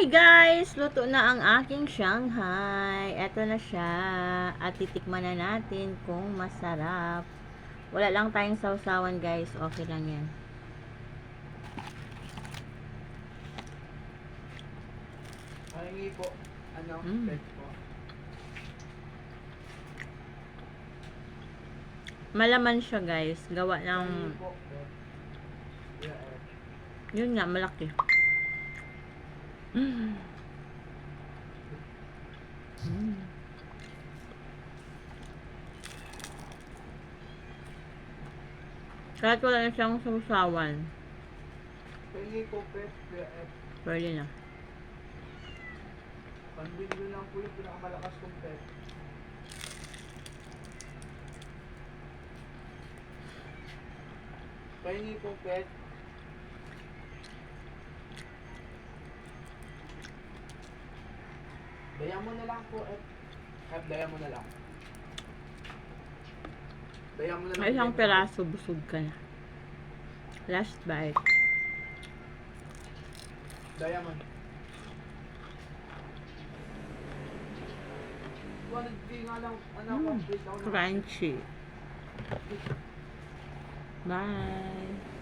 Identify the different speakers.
Speaker 1: Hi guys! Luto na ang aking Shanghai. Eto na siya. At titikman na natin kung masarap. Wala lang tayong sausawan guys. Okay lang yan.
Speaker 2: Mahingi po. Ano? Pet po.
Speaker 1: Malaman siya guys. Gawa ng...
Speaker 2: Mahingi po. Pet. Yeah,
Speaker 1: Yun nga, malaki. Kahit wala na siyang sausawan.
Speaker 2: Mahingi po, pet. Yeah,
Speaker 1: Pwede na.
Speaker 2: Pambili lang po yung pinakamalakas kong pet. Mahingi po, pet. Daya mo na lang po, daya mo na lang. Daya mo na lang.
Speaker 1: May isang peraso, busog ka na. Last bite.
Speaker 2: Diamond. 200K nga lang, complete ako na.
Speaker 1: Crunchy. Bye.